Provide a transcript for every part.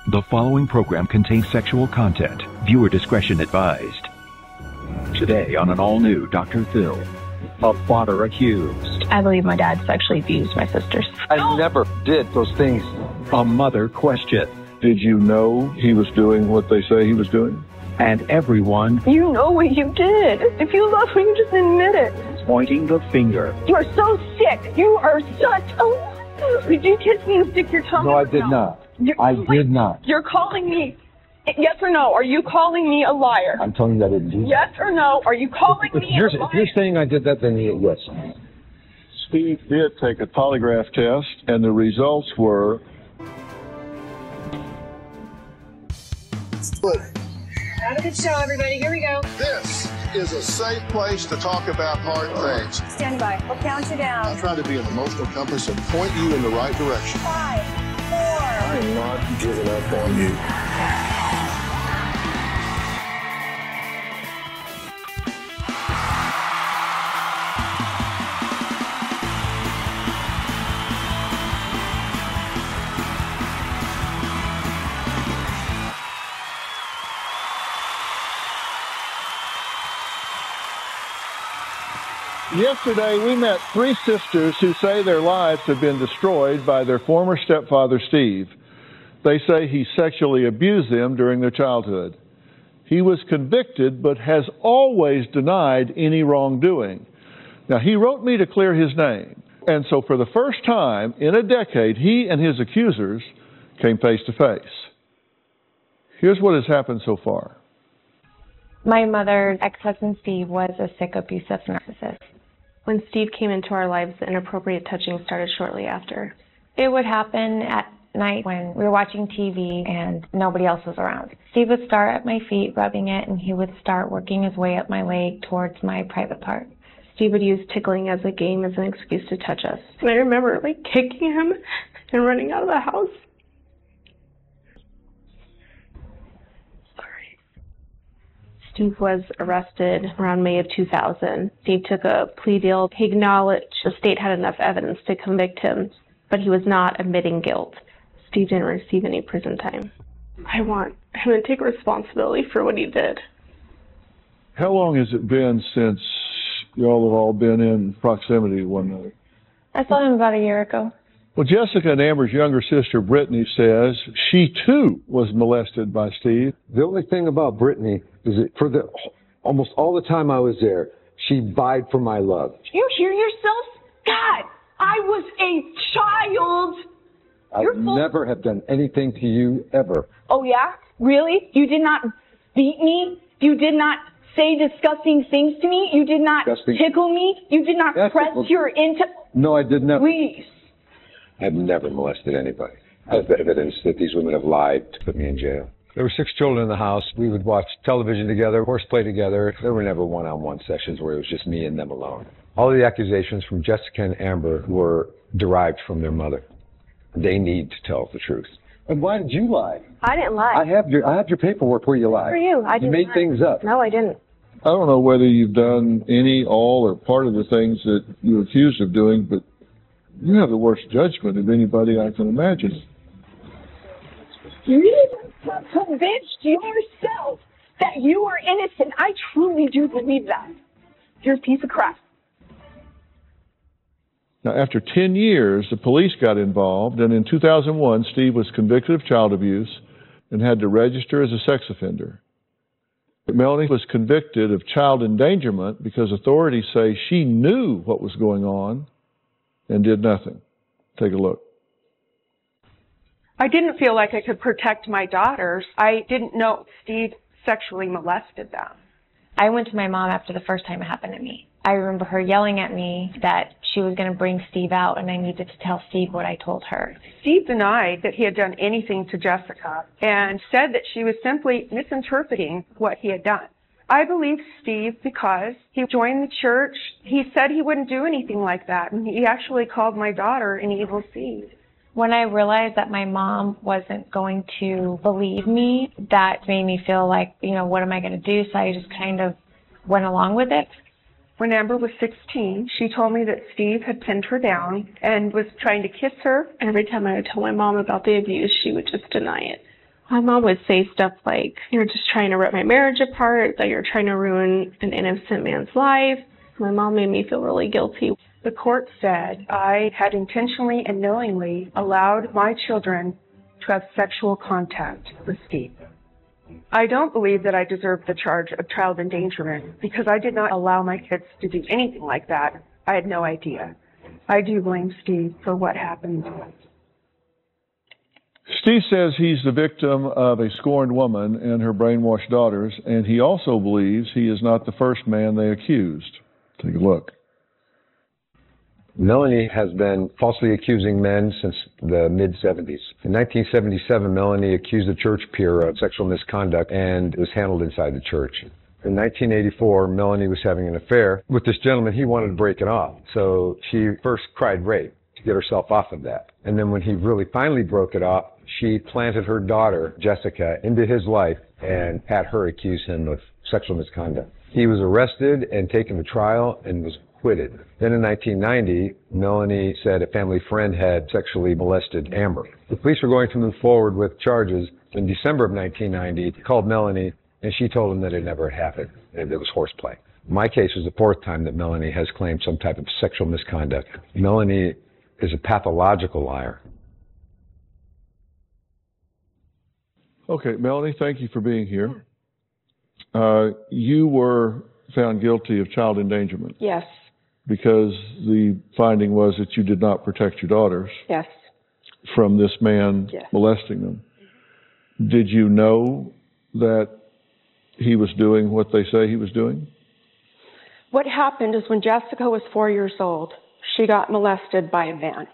The following program contains sexual content. Viewer discretion advised. Today on an all-new Dr. Phil, a father accused. I believe my dad sexually abused my sisters. I never did those things. A mother question. Did you know he was doing what they say he was doing? And everyone You know what you did. If you love me, you just admit it. pointing the finger. You are so sick. You are such a... Did you kiss me and stick your tongue No, I out? did not. I did Wait, not. You're calling me... Yes or no? Are you calling me a liar? I'm telling you that I didn't do that. Yes or no? Are you calling me a If liar? you're saying I did that, then yes. Steve did take a polygraph test, and the results were... Have a good show, everybody. Here we go. This is a safe place to talk about hard things. Stand by. We'll count you down. I'll try to be an emotional compass and point you in the right direction. 5, 4. I am not giving up on you. Yesterday, we met three sisters who say their lives have been destroyed by their former stepfather, Steve. They say he sexually abused them during their childhood. He was convicted, but has always denied any wrongdoing. Now, he wrote me to clear his name. And so for the first time in a decade, he and his accusers came face to face. Here's what has happened so far. My mother's ex-husband, Steve, was a sick, abusive narcissist. When Steve came into our lives, the inappropriate touching started shortly after. It would happen at night when we were watching TV and nobody else was around. Steve would start at my feet, rubbing it, and he would start working his way up my leg towards my private part. Steve would use tickling as a game, as an excuse to touch us. And I remember, kicking him and running out of the house. Steve was arrested around May of 2000. Steve took a plea deal. He acknowledged the state had enough evidence to convict him, but he was not admitting guilt. Steve didn't receive any prison time. I want him to take responsibility for what he did. How long has it been since y'all have all been in proximity to one another? I saw him about a year ago. Well, Jessica and Amber's younger sister, Brittany, says she too was molested by Steve. The only thing about Brittany is that for almost all the time I was there, she vied for my love. You hear yourself? God, I was a child. I never have done anything to you ever. Oh, yeah? Really? You did not beat me? You did not say disgusting things to me? You did not tickle me? You did not press your into... No, I did not. Please. I've never molested anybody. I have evidence that these women have lied to put me in jail. There were 6 children in the house. We would watch television together, horseplay together. There were never one-on-one sessions where it was just me and them alone. All of the accusations from Jessica and Amber were derived from their mother. They need to tell the truth. And why did you lie? I didn't lie. I have your paperwork where you lied. For you, I didn't You made lie. things up. No, I didn't. I don't know whether you've done any, all, or part of the things that you're accused of doing, but you have the worst judgment of anybody I can imagine. You have convinced yourself that you are innocent. I truly do believe that. You're a piece of crap. Now, after 10 years, the police got involved, and in 2001, Steve was convicted of child abuse and had to register as a sex offender. But Melanie was convicted of child endangerment because authorities say she knew what was going on and did nothing. Take a look. I didn't feel like I could protect my daughters. I didn't know Steve sexually molested them. I went to my mom after the first time it happened to me. I remember her yelling at me that she was going to bring Steve out and I needed to tell Steve what I told her. Steve denied that he had done anything to Jessica and said that she was simply misinterpreting what he had done. I believe Steve because he joined the church. He said he wouldn't do anything like that, and he actually called my daughter an evil seed. When I realized that my mom wasn't going to believe me, that made me feel like, what am I going to do? So I just kind of went along with it. When Amber was 16, she told me that Steve had pinned her down and was trying to kiss her. Every time I would tell my mom about the abuse, she would just deny it. My mom would say stuff like, "You're just trying to rip my marriage apart, that you're trying to ruin an innocent man's life." My mom made me feel really guilty. The court said I had intentionally and knowingly allowed my children to have sexual contact with Steve. I don't believe that I deserve the charge of child endangerment because I did not allow my kids to do anything like that. I had no idea. I do blame Steve for what happened. Steve says he's the victim of a scorned woman and her brainwashed daughters, and he also believes he is not the first man they accused. Take a look. Melanie has been falsely accusing men since the mid-'70s. In 1977, Melanie accused a church peer of sexual misconduct and it was handled inside the church. In 1984, Melanie was having an affair with this gentleman. He wanted to break it off. So she first cried rape to get herself off of that. And then when he really finally broke it off, she planted her daughter, Jessica, into his life and had her accuse him of sexual misconduct. He was arrested and taken to trial and was acquitted. Then in 1990, Melanie said a family friend had sexually molested Amber. The police were going to move forward with charges. In December of 1990, he called Melanie and she told him that it never had happened, and it was horseplay. My case was the fourth time that Melanie has claimed some type of sexual misconduct. Melanie is a pathological liar. Okay, Melanie, thank you for being here. You were found guilty of child endangerment. Yes. Because the finding was that you did not protect your daughters. Yes. From this man molesting them. Did you know that he was doing what they say he was doing? What happened is when Jessica was 4 years old, she got molested by a man.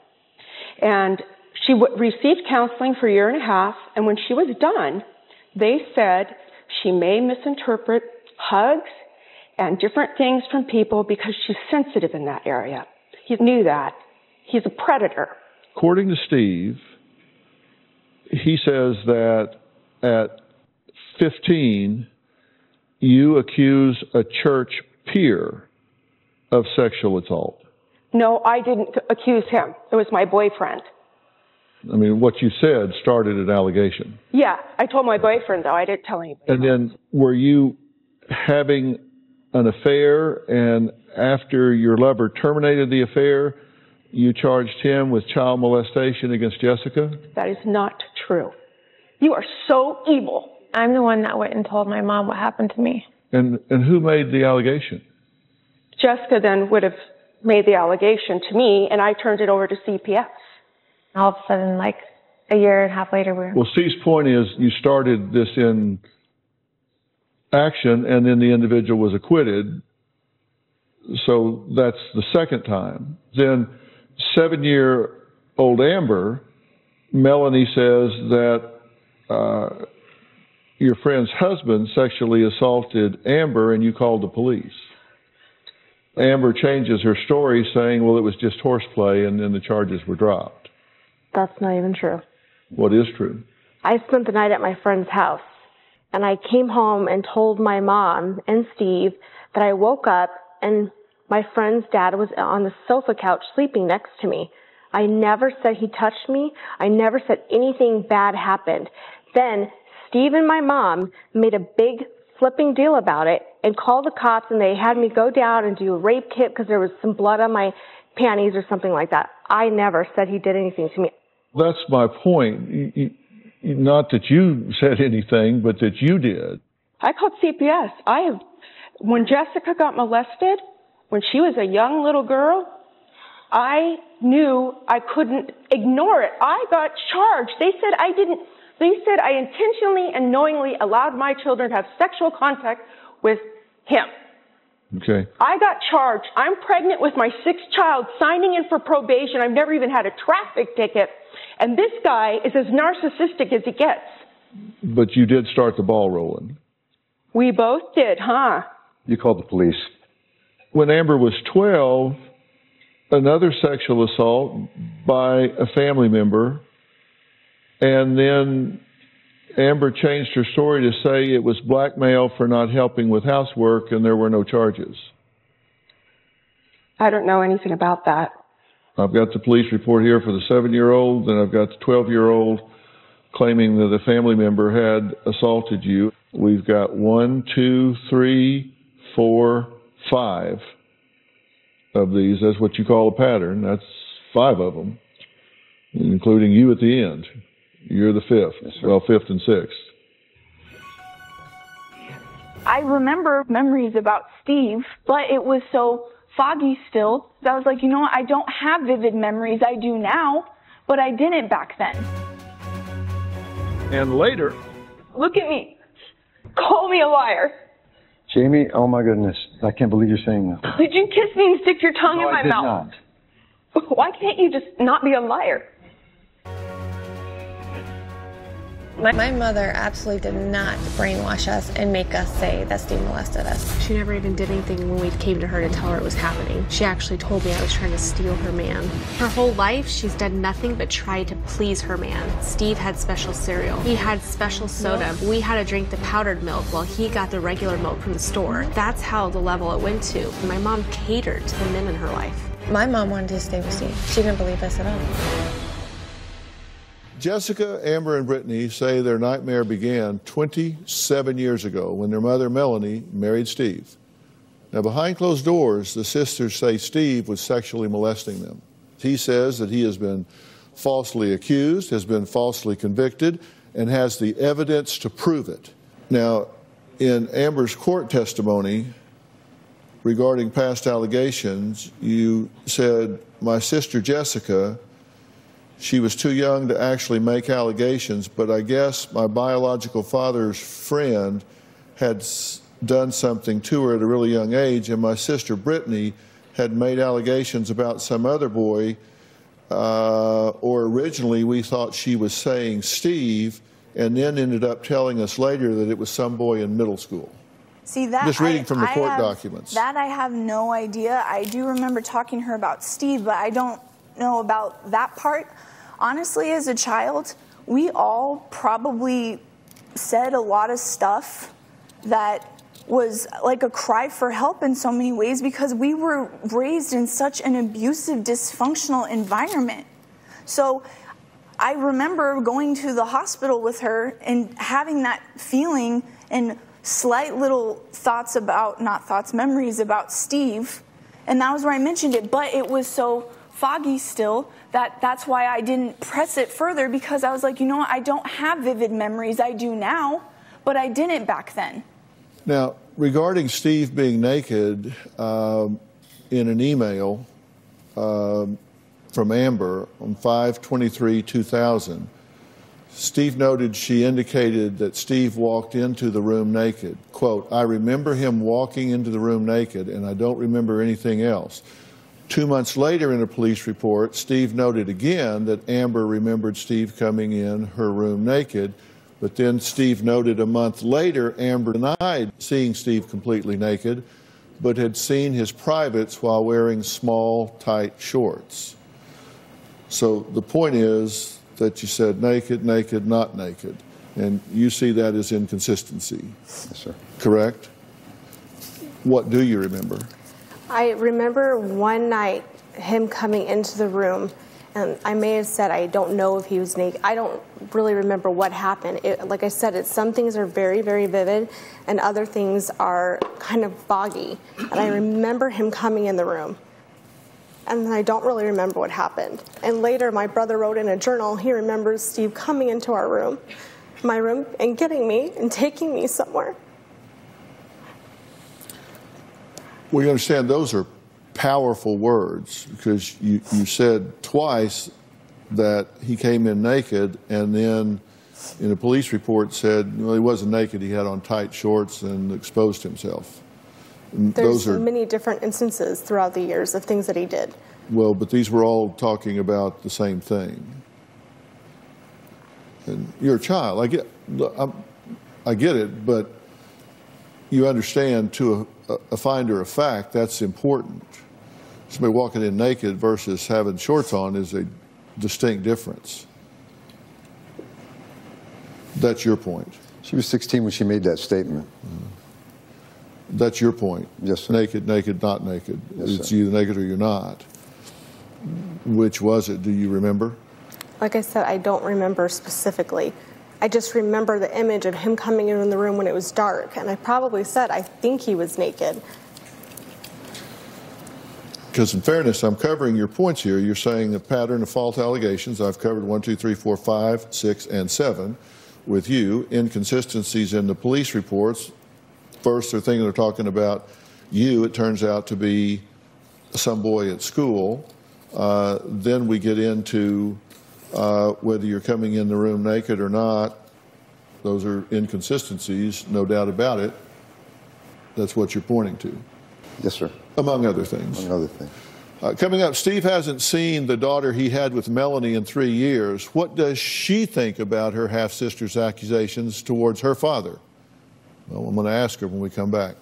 And she received counseling for a year and a half, and when she was done, they said she may misinterpret hugs and different things from people because she's sensitive in that area. He knew that. He's a predator. According to Steve, he says that at 15, you accused a church peer of sexual assault. No, I didn't accuse him. It was my boyfriend. I mean, what you said started an allegation. Yeah, I told my boyfriend, though. I didn't tell anybody. And then were you having an affair, and after your lover terminated the affair, you charged him with child molestation against Jessica? That is not true. You are so evil. I'm the one that went and told my mom what happened to me. And who made the allegation? Jessica then would have made the allegation to me, and I turned it over to CPS. All of a sudden, like a year and a half later, Well, Steve's point is you started this in action, and then the individual was acquitted. So that's the second time. Then 7-year-old Amber, Melanie says that your friend's husband sexually assaulted Amber and you called the police. Amber changes her story saying, well, it was just horseplay, and then the charges were dropped. That's not even true. What is true? I spent the night at my friend's house, and I came home and told my mom and Steve that I woke up and my friend's dad was on the sofa couch sleeping next to me. I never said he touched me. I never said anything bad happened. Then Steve and my mom made a big flipping deal about it and called the cops, and they had me go down and do a rape kit because there was some blood on my panties or something like that. I never said he did anything to me. That's my point. Not that you said anything, but that you did. I called CPS. When Jessica got molested, when she was a young little girl, I knew I couldn't ignore it. I got charged. They said I intentionally and knowingly allowed my children to have sexual contact with him. Okay. I got charged. I'm pregnant with my 6th child, signing in for probation. I've never even had a traffic ticket. And this guy is as narcissistic as he gets. But you did start the ball rolling. We both did, huh? You called the police. When Amber was 12, another sexual assault by a family member, and then Amber changed her story to say it was blackmail for not helping with housework and there were no charges. I don't know anything about that. I've got the police report here for the 7-year-old, and I've got the 12-year-old. claiming that a family member had assaulted you. We've got 1, 2, 3, 4, 5 of these. That's what you call a pattern. That's 5 of them, including you at the end. You're the 5th. Yes, well, 5th and 6th. I remember memories about Steve, but it was so foggy still. I was like, you know what? I don't have vivid memories. I do now, but I didn't back then. And later... Look at me. Call me a liar. Jamie, oh my goodness. I can't believe you're saying that. Did you kiss me and stick your tongue in my mouth? No, I did not. Why can't you just not be a liar? My mother absolutely did not brainwash us and make us say that Steve molested us. She never even did anything when we came to her to tell her it was happening. She actually told me I was trying to steal her man. Her whole life, she's done nothing but try to please her man. Steve had special cereal. He had special soda. We had to drink the powdered milk while he got the regular milk from the store. That's how the level it went to. My mom catered to the men in her life. My mom wanted to stay with Steve. She didn't believe us at all. Jessica, Amber, and Brittany say their nightmare began 27 years ago when their mother, Melanie, married Steve. Now, behind closed doors, the sisters say Steve was sexually molesting them. He says that he has been falsely accused, has been falsely convicted, and has the evidence to prove it. Now, in Amber's court testimony regarding past allegations, you said, my sister Jessica, she was too young to actually make allegations, but I guess my biological father's friend had done something to her at a really young age, and my sister Brittany had made allegations about some other boy, or originally we thought she was saying Steve, and then ended up telling us later that it was some boy in middle school. See, that just reading from the court documents. That I have no idea. I do remember talking to her about Steve, but I don't know about that part. Honestly, as a child, we all probably said a lot of stuff that was like a cry for help in so many ways because we were raised in such an abusive, dysfunctional environment. So I remember going to the hospital with her and having that feeling and slight little thoughts about, not thoughts, memories about Steve. And that was where I mentioned it, but it was so foggy still that's why I didn't press it further, because I was like, you know what, I don't have vivid memories. I do now, but I didn't back then. Now, regarding Steve being naked, in an email from Amber on 5/23/2000, Steve noted she indicated that Steve walked into the room naked. Quote, I remember him walking into the room naked, and I don't remember anything else. 2 months later in a police report, Steve noted again that Amber remembered Steve coming in her room naked, but then Steve noted a month later Amber denied seeing Steve completely naked, but had seen his privates while wearing small, tight shorts. So the point is that you said naked, naked, not naked, and you see that as inconsistency. Yes, sir. Correct? What do you remember? I remember one night him coming into the room, and I may have said I don't know if he was naked. I don't really remember what happened. Like I said, some things are very, very vivid, and other things are kind of foggy. And I remember him coming in the room, and then I don't really remember what happened. And later, my brother wrote in a journal, he remembers Steve coming into our room, my room, and getting me and taking me somewhere. Well, you understand those are powerful words, because you said twice that he came in naked, and then in a police report said, well, he wasn't naked, he had on tight shorts and exposed himself. And there's many different instances throughout the years of things that he did. Well, but these were all talking about the same thing. And you're a child. I get it, but you understand to a finder of fact, that's important. Somebody walking in naked versus having shorts on is a distinct difference. That's your point. She was 16 when she made that statement. That's your point. Yes, sir. Naked, naked, not naked. Yes, it's sir. either naked or you're not. Which was it? Do you remember? Like I said, I don't remember specifically. I just remember the image of him coming in the room when it was dark, and I probably said, I think he was naked. Because in fairness, I'm covering your points here. You're saying a pattern of false allegations. I've covered 1, 2, 3, 4, 5, 6, and 7 with you. Inconsistencies in the police reports. First, they're thinking they're talking about you. It turns out to be some boy at school. Then we get into whether you're coming in the room naked or not. Those are inconsistencies, no doubt about it. That's what you're pointing to. Yes, sir. Among other things. Among other things. Coming up, Steve hasn't seen the daughter he had with Melanie in 3 years. What does she think about her half-sister's accusations towards her father? Well, I'm going to ask her when we come back.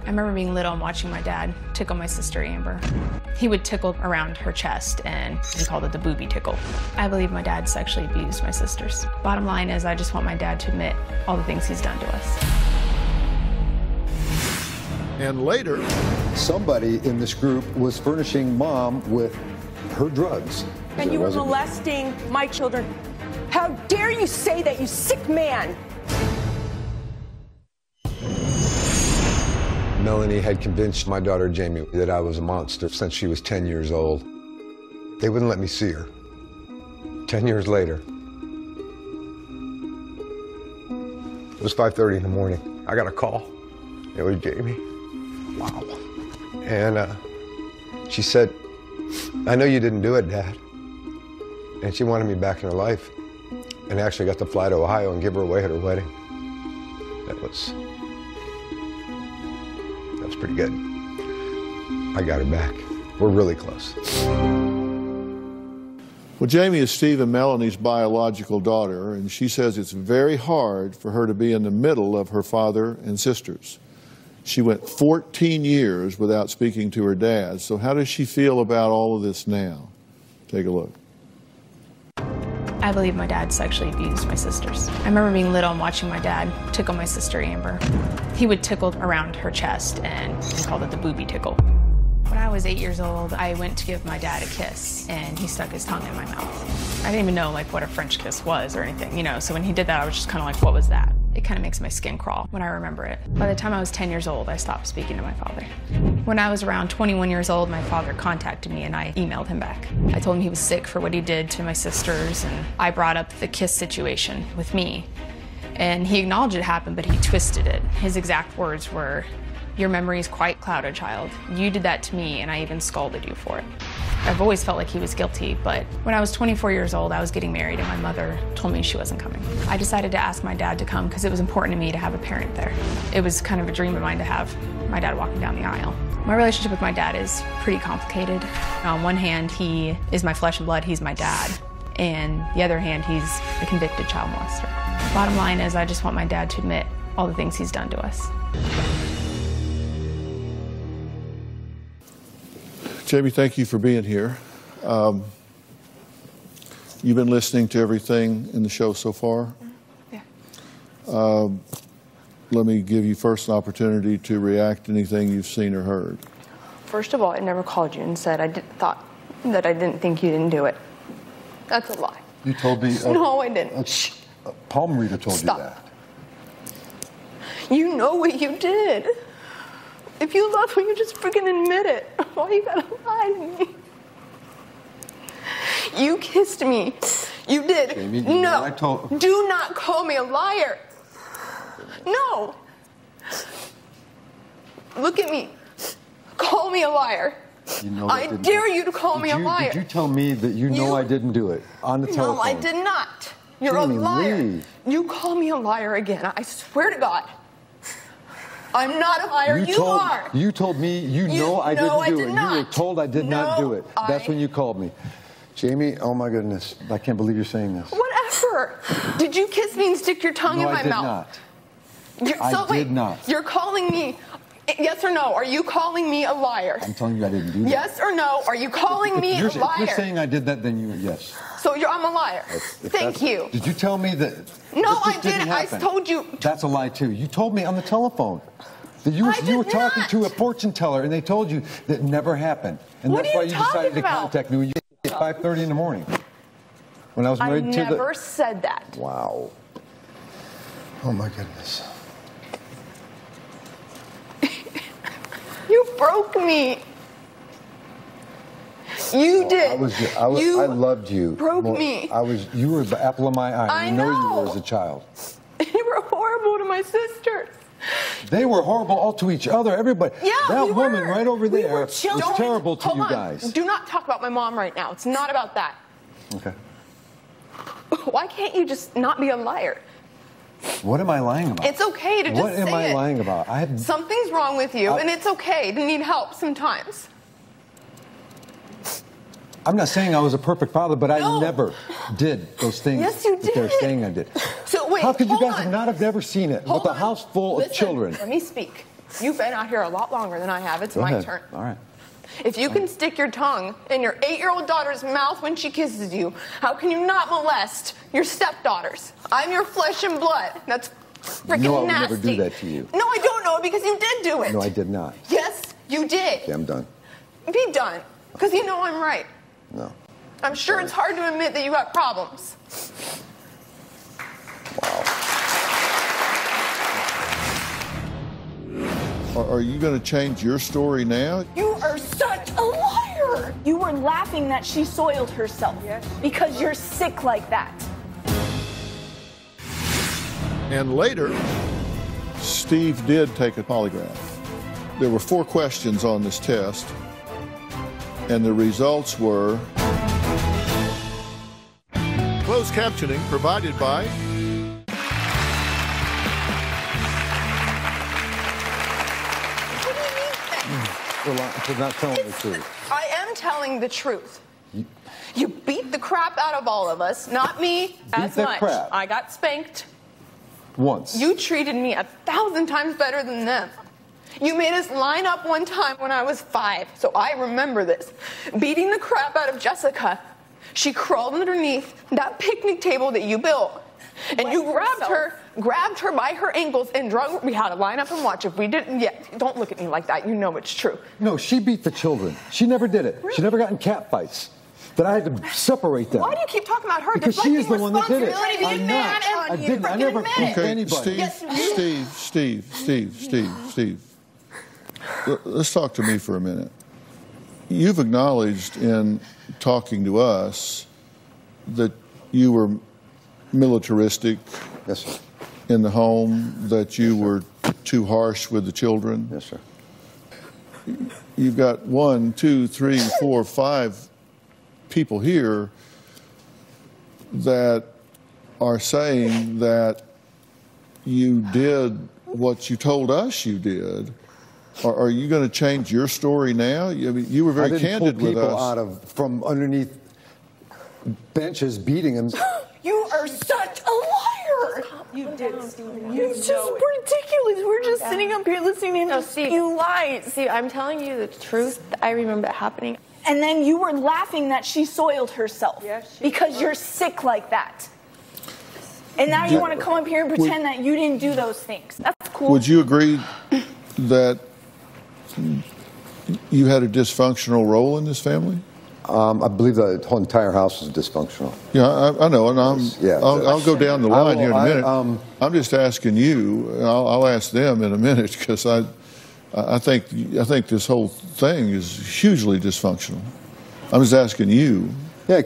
I remember being little and watching my dad tickle my sister Amber. He would tickle around her chest, and he called it the booby tickle. I believe my dad sexually abused my sisters. Bottom line is, I just want my dad to admit all the things he's done to us. And later, somebody in this group was furnishing Mom with her drugs. And you were molesting my children. How dare you say that, you sick man! Melanie had convinced my daughter Jamie that I was a monster since she was 10 years old. They wouldn't let me see her. 10 years later. It was 5:30 in the morning. I got a call. It was Jamie. Wow. And she said, "I know you didn't do it, Dad." And she wanted me back in her life. And I actually got to fly to Ohio and give her away at her wedding. That was pretty good. I got her back. We're really close. Well, Jamie is Steve and Melanie's biological daughter, and she says it's very hard for her to be in the middle of her father and sisters. She went 14 years without speaking to her dad. So how does she feel about all of this now? Take a look. I believe my dad sexually abused my sisters. I remember being little and watching my dad tickle my sister Amber. He would tickle around her chest, and he called it the booby tickle. When I was 8 years old, I went to give my dad a kiss, and he stuck his tongue in my mouth. I didn't even know what a French kiss was or anything, you know, so when he did that, I was just kind of like, what was that? It kind of makes my skin crawl when I remember it. By the time I was 10 years old, I stopped speaking to my father. When I was around 21 years old, my father contacted me and I emailed him back. I told him he was sick for what he did to my sisters, and I brought up the kiss situation with me. And he acknowledged it happened, but he twisted it. His exact words were, "Your memory is quite clouded, child. You did that to me, and I even scolded you for it." I've always felt like he was guilty, but when I was 24 years old, I was getting married, and my mother told me she wasn't coming. I decided to ask my dad to come because it was important to me to have a parent there. It was kind of a dream of mine to have my dad walking down the aisle. My relationship with my dad is pretty complicated. On one hand, he is my flesh and blood, he's my dad. And the other hand, he's a convicted child molester. Bottom line is, I just want my dad to admit all the things he's done to us. Jamie, thank you for being here. You've been listening to everything in the show so far? Yeah. Let me give you first an opportunity to react to anything you've seen or heard. First of all, I never called you and said I didn't think you didn't do it. That's a lie. You told me... No, I didn't. Palm reader told Stop. you that. You know what you did. If you love me, you just freaking admit it. Why you gotta lie to me? You kissed me. You did. Jamie, no. Do not call me a liar. No. Look at me. Call me a liar. You know I dare you to call me a liar. Did you tell me that you know I didn't do it on the telephone? No, I did not. You're Jamie, a liar. leave. You call me a liar again. I swear to God. I'm not a liar. You are. You told me you know I didn't do it. Not. You were told I did not do it. That's when you called me. Jamie, oh my goodness. I can't believe you're saying this. Whatever. Did you kiss me and stick your tongue in my mouth? I did not. You're calling me, yes or no, are you calling me a liar? I'm telling you I didn't do that. Yes or no, are you calling me a liar? If you're saying I did that, then yes. So I'm a liar. Thank you. Did you tell me that? No, I didn't. I told you. That's a lie too. You told me on the telephone. You were talking to a fortune teller, and they told you that never happened. And What that's are why you you decided to talking about? contact me at 5:30 in the morning. When I was married to the... I never said that. Wow. Oh, my goodness. You broke me. You did. I loved you. Broke me. You were the apple of my eye. I know you know. were as a child. You were horrible to my sisters. They were horrible all to each other, everybody. Yeah, that we woman were. right over We there were was children. terrible to Hold you on. guys. Do not talk about my mom right now. It's not about that. Okay. Why can't you just not be a liar? What am I lying about? It's okay to just say it. What am I lying about? Something's wrong with you, and it's okay to need help sometimes. I'm not saying I was a perfect father, but I never did those things Yes, you that they're did. saying I did. So wait, How could you hold guys on. not have never seen it Hold with a on. house full Listen, of children? Let me speak. You've been out here a lot longer than I have. It's Go my ahead. turn. All right. If you can stick your tongue in your 8-year-old daughter's mouth when she kisses you, how can you not molest your stepdaughters? I'm your flesh and blood. That's freaking No, I would nasty. never do that to you. No, I don't know because you did do it. No, I did not. Yes, you did. Okay, I'm done. Be done, because you know I'm right. No. I'm sure it's hard to admit that you got problems. Are you going to change your story now? You are such a liar. You were laughing that she soiled herself because you're sick like that. And later, Steve did take a polygraph. There were 4 questions on this test, and the results were... Closed captioning provided by... For not telling the truth. I am telling the truth. You beat the crap out of all of us, not me as the much. crap. I got spanked. Once. You treated me 1,000 times better than them. You made us line up one time when I was 5, so I remember this. Beating the crap out of Jessica, she crawled underneath that picnic table that you built. And you grabbed her by her ankles and drug. We had to line up and watch. If we didn't, don't look at me like that. You know it's true. No, she beat the children. She never did it. She never got in cat fights. That I had to separate them. Why do you keep talking about her? Because she is the one that did it. I'm not. I didn't. I never beat anybody. Steve. Let's talk to me for a minute. You've acknowledged in talking to us that you were militaristic in the home, that you were too harsh with the children. Yes, sir. You've got 1, 2, 3, 4, 5 people here that are saying that you did what you told us you did. Are you going to change your story now? I mean, you were very candid with us. I didn't pull people out from underneath benches beating them. You are such a liar. You did, Stephen. It's just ridiculous. We're just sitting up here listening to you lies. See, I'm telling you the truth. I remember it happening. And then you were laughing that she soiled herself because you're sick like that. And now you want to come up here and pretend that you didn't do those things. That's cool. Would you agree that you had a dysfunctional role in this family? I believe the whole entire house was dysfunctional. Yeah, I know, and I'll go down the line here in a minute. I'm just asking you. I'll ask them in a minute because I think this whole thing is hugely dysfunctional. I'm just asking you. Yeah,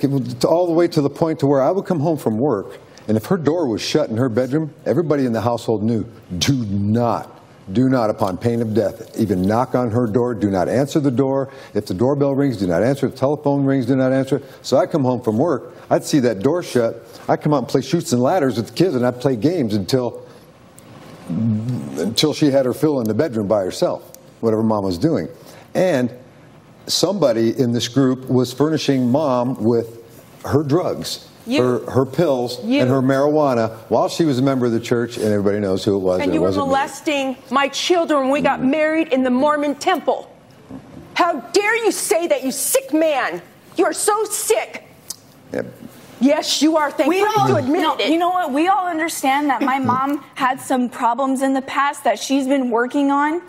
all the way to the point to where I would come home from work, and if her door was shut in her bedroom, everybody in the household knew, do not, upon pain of death, even knock on her door, do not answer the door. If the doorbell rings, do not answer. If the telephone rings, do not answer. So I'd come home from work, I'd see that door shut, I'd come out and play Chutes and Ladders with the kids, and I'd play games until she had her fill in the bedroom by herself, whatever Mom was doing. And somebody in this group was furnishing Mom with her drugs, her pills, and her marijuana while she was a member of the church, and everybody knows who it was. And you were molesting my children when we got married in the Mormon temple. How dare you say that, you sick man? You are so sick. Yeah. Yes, you are. Thank you to admit it. You know what? We all understand that my mom had some problems in the past that she's been working on.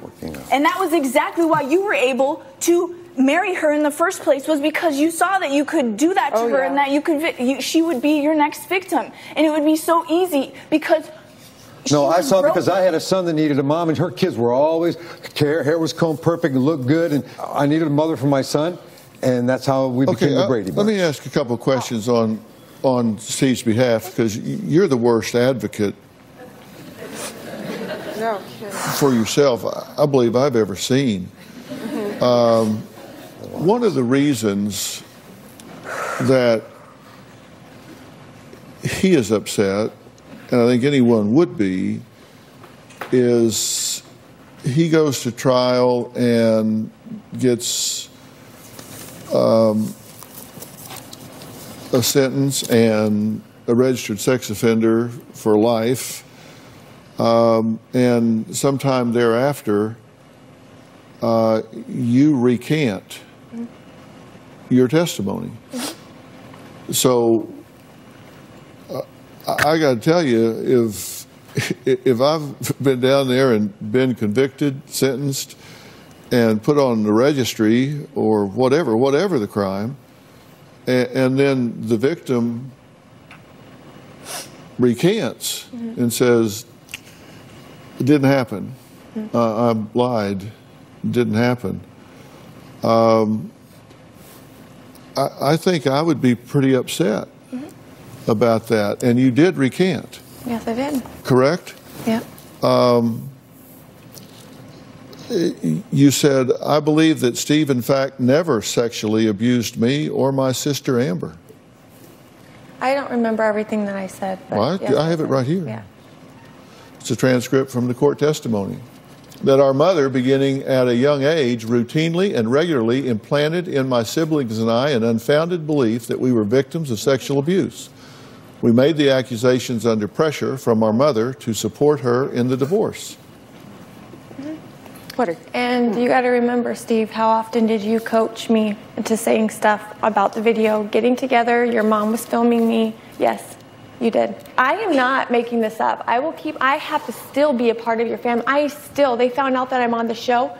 And that was exactly why you were able to marry her in the first place, was because you saw that you could do that to her and that you could, she would be your next victim. And it would be so easy because... No, I saw it because I had a son that needed a mom, and her kids were always, hair was combed perfect and looked good, and I needed a mother for my son, and that's how we became the Brady Bunch. Let me ask a couple of questions on Steve's behalf, because you're the worst advocate for yourself, I believe, I've ever seen. One of the reasons that he is upset, and I think anyone would be, is he goes to trial and gets a sentence and a registered sex offender for life, and sometime thereafter you recant your testimony. So I got to tell you, if I've been down there and been convicted, sentenced, and put on the registry or whatever the crime, and then the victim recants and says, it didn't happen, I lied, it didn't happen, I think I would be pretty upset about that. And you did recant. Yes, I did. Correct? Yeah. You said, I believe that Steve, in fact, never sexually abused me or my sister Amber. I don't remember everything that I said. But Well, yes, I have it right here. Yeah. It's a transcript from the court testimony. That our mother, beginning at a young age, routinely and regularly implanted in my siblings and I an unfounded belief that we were victims of sexual abuse. We made the accusations under pressure from our mother to support her in the divorce. And you got to remember, Steve, how often did you coach me into saying stuff about the video, getting together, your mom was filming me? Yes, you did. I am not making this up. I have to still be a part of your family. They found out that I'm on the show.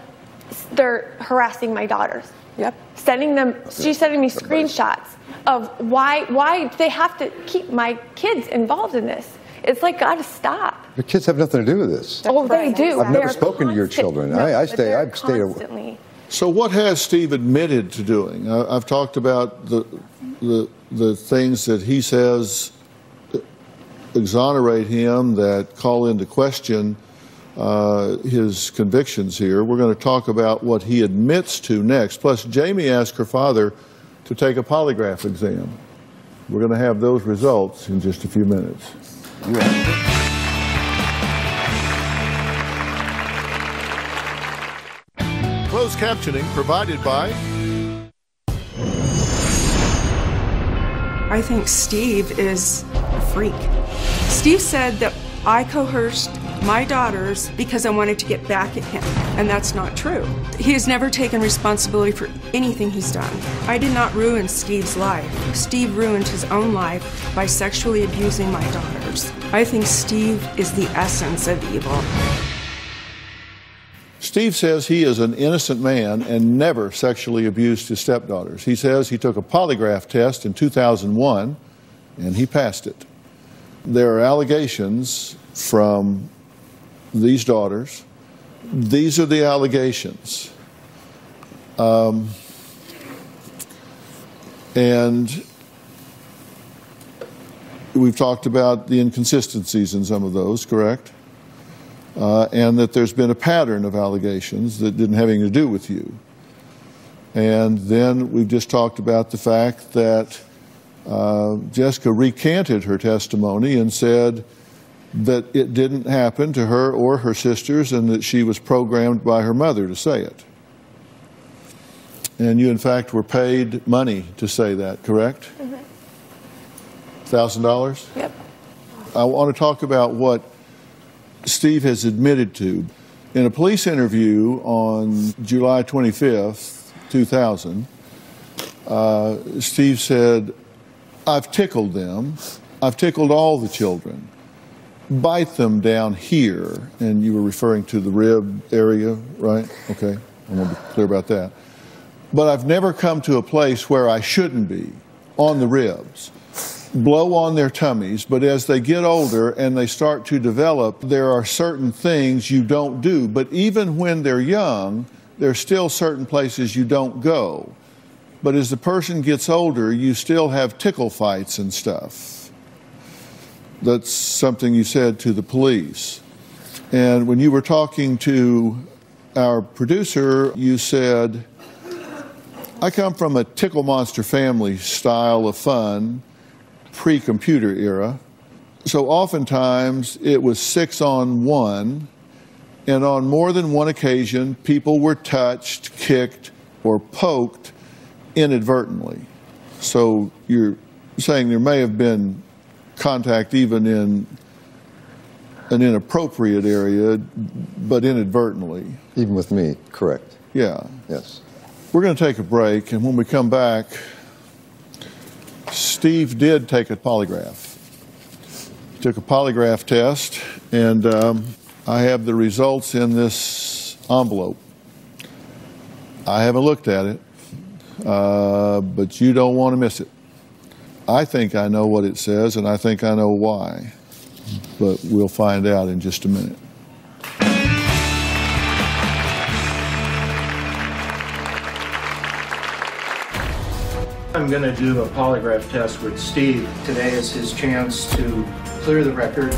They're harassing my daughters. Yep. She's sending me screenshots of why they have to keep my kids involved in this. It's like, got to stop. Your kids have nothing to do with this. Oh, they do. I've never spoken to your children. No, I stay constantly. So what has Steve admitted to doing? I've talked about the things that he says exonerate him, that call into question his convictions here. We're going to talk about what he admits to next. Plus, Jamie asked her father to take a polygraph exam. We're going to have those results in just a few minutes. Closed captioning provided by... I think Steve is a freak. Steve said that I coerced my daughters because I wanted to get back at him, and that's not true. He has never taken responsibility for anything he's done. I did not ruin Steve's life. Steve ruined his own life by sexually abusing my daughters. I think Steve is the essence of evil. Steve says he is an innocent man and never sexually abused his stepdaughters. He says he took a polygraph test in 2001 and he passed it. There are allegations from these daughters. These are the allegations. And we've talked about the inconsistencies in some of those, correct? And that there's been a pattern of allegations that didn't have anything to do with you. And then we've just talked about the fact that Jessica recanted her testimony and said that it didn't happen to her or her sisters and that she was programmed by her mother to say it. And you, in fact, were paid money to say that, correct? $1,000? Yep. I want to talk about what Steve has admitted to. In a police interview on July 25th, 2000, Steve said, I've tickled them. I've tickled all the children. Bite them down here, and you were referring to the rib area, right? Okay, I want to be clear about that. But I've never come to a place where I shouldn't be, on the ribs. Blow on their tummies, but as they get older and they start to develop, there are certain things you don't do. But even when they're young, there's still certain places you don't go. But as the person gets older, you still have tickle fights and stuff. That's something you said to the police. And when you were talking to our producer, you said, I come from a tickle monster family style of fun, pre-computer era. So oftentimes it was 6-on-1, and on more than one occasion, people were touched, kicked, or poked inadvertently. So you're saying there may have been contact even in an inappropriate area, but inadvertently. Even with me, correct. Yeah. Yes. We're going to take a break, and when we come back, Steve did take a polygraph. He took a polygraph test, and I have the results in this envelope. I haven't looked at it, but you don't want to miss it. I think I know what it says, and I think I know why, but we'll find out in just a minute. I'm going to do a polygraph test with Steve. Today is his chance to clear the record.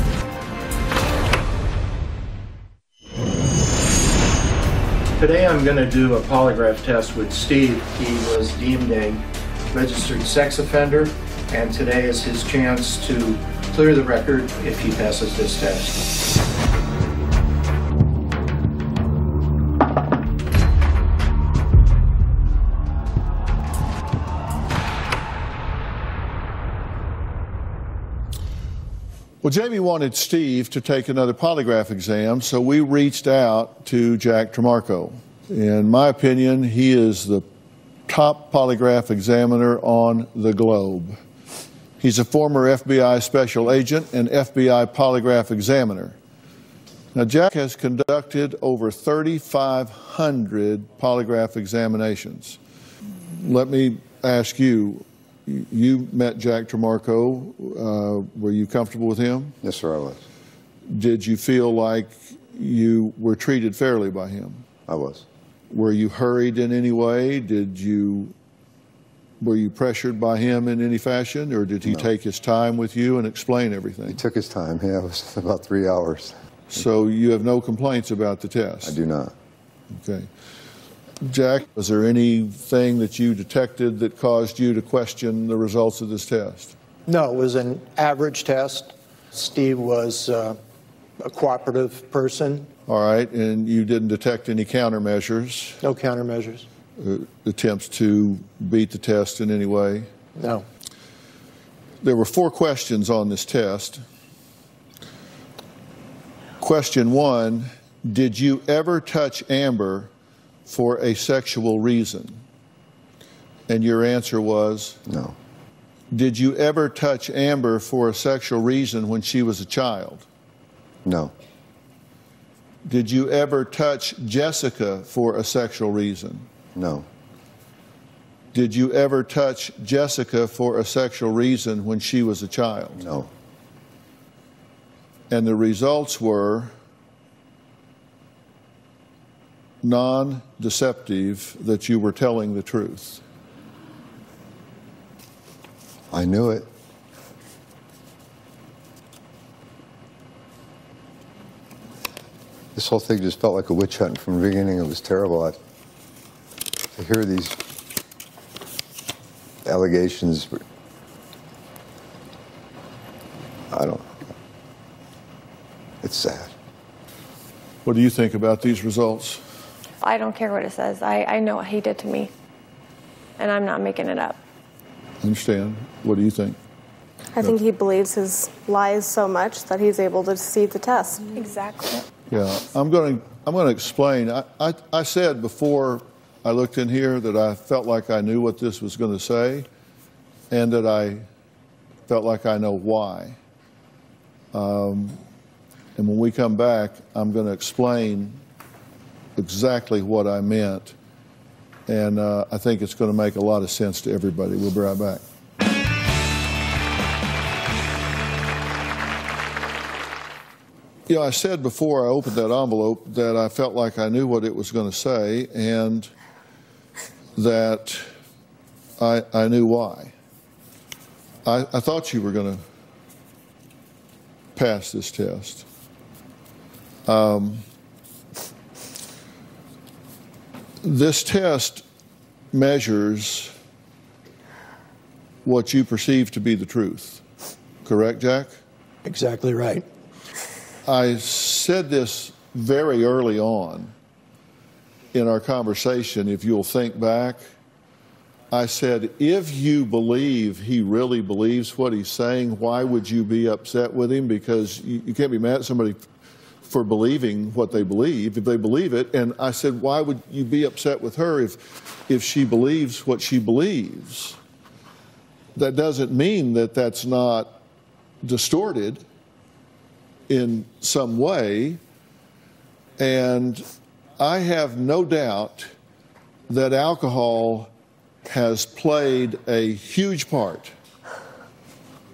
Today I'm going to do a polygraph test with Steve. He was deemed a registered sex offender, and today is his chance to clear the record if he passes this test. Well, Jamie wanted Steve to take another polygraph exam, so we reached out to Jack Tremarco. In my opinion, he is the top polygraph examiner on the globe. He's a former FBI special agent and FBI polygraph examiner. Now, Jack has conducted over 3,500 polygraph examinations. Let me ask you, you met Jack Tremarco. Were you comfortable with him? Yes, sir, I was. Did you feel like you were treated fairly by him? I was. Were you hurried in any way? Were you pressured by him in any fashion, or did he take his time with you and explain everything? He took his time. Yeah, it was about 3 hours. So you have no complaints about the test? I do not. Okay. Jack, was there anything that you detected that caused you to question the results of this test? No, it was an average test. Steve was a cooperative person. All right, and you didn't detect any countermeasures? No countermeasures. Attempts to beat the test in any way? No. There were 4 questions on this test. Question 1, did you ever touch Amber for a sexual reason? And your answer was? No. Did you ever touch Amber for a sexual reason when she was a child? No. Did you ever touch Jessica for a sexual reason? No. Did you ever touch Jessica for a sexual reason when she was a child? No. And the results were non-deceptive, that you were telling the truth. I knew it. This whole thing just felt like a witch hunt from the beginning. It was terrible. To hear these allegations, it's sad. What do you think about these results? I don't care what it says. I know what he did to me, and I'm not making it up. I understand. What do you think? I think he believes his lies so much that he's able to deceive the test. Exactly. Yeah, I'm going to explain. I said before I looked in here that I felt like I knew what this was going to say, and that I felt like I know why. And when we come back, I'm going to explain exactly what I meant. And I think it's going to make a lot of sense to everybody. We'll be right back. You know, I said before I opened that envelope that I felt like I knew what it was going to say and that I knew why. I thought you were going to pass this test. This test measures what you perceive to be the truth. Correct, Jack? Exactly right. I said this very early on in our conversation, if you'll think back. I said, if you believe he really believes what he's saying, why would you be upset with him? Because you can't be mad at somebody for believing what they believe, if they believe it. And I said, why would you be upset with her if she believes what she believes? That doesn't mean that that's not distorted in some way. And I have no doubt that alcohol has played a huge part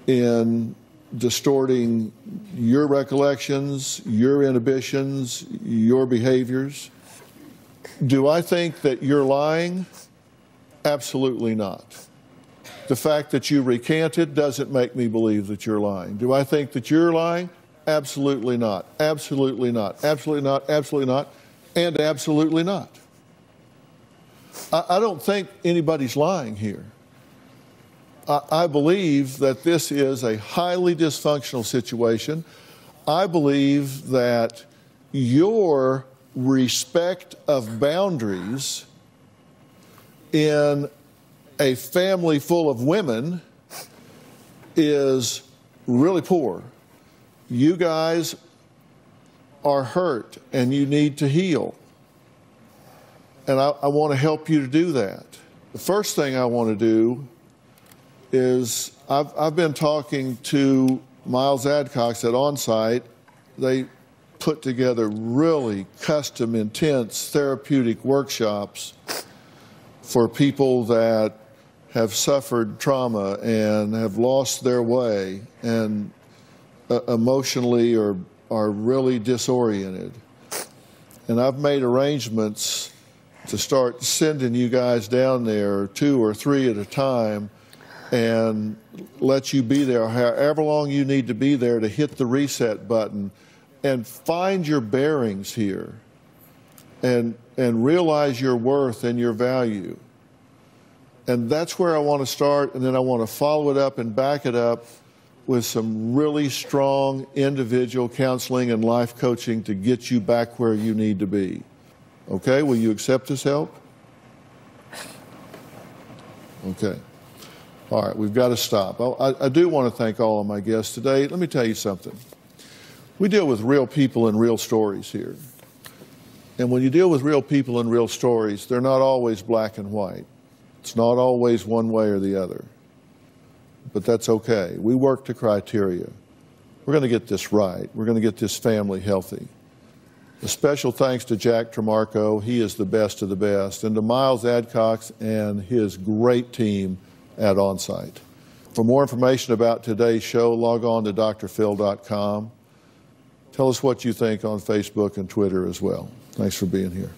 in distorting your recollections, your inhibitions, your behaviors. Do I think that you're lying? Absolutely not. The fact that you recanted doesn't make me believe that you're lying. Do I think that you're lying? Absolutely not. Absolutely not. Absolutely not. Absolutely not. And absolutely not. I don't think anybody's lying here. I believe that this is a highly dysfunctional situation. I believe that your respect of boundaries in a family full of women is really poor. You guys are hurt and you need to heal. And I want to help you to do that. The first thing I want to do is I've been talking to Miles Adcox at Onsite. They put together really custom, intense therapeutic workshops for people that have suffered trauma and have lost their way and emotionally are really disoriented. And I've made arrangements to start sending you guys down there 2 or 3 at a time and let you be there however long you need to be there to hit the reset button and find your bearings here and realize your worth and your value. And that's where I want to start, and then I want to follow it up and back it up with some really strong individual counseling and life coaching to get you back where you need to be. Okay, will you accept this help? Okay. All right, we've got to stop. I do want to thank all of my guests today. Let me tell you something. We deal with real people and real stories here. And when you deal with real people and real stories, they're not always black and white. It's not always one way or the other. But that's okay. We work to criteria. We're going to get this right. We're going to get this family healthy. A special thanks to Jack Tremarco. He is the best of the best. And to Miles Adcox and his great team at Onsite. For more information about today's show, log on to drphil.com. Tell us what you think on Facebook and Twitter as well. Thanks for being here.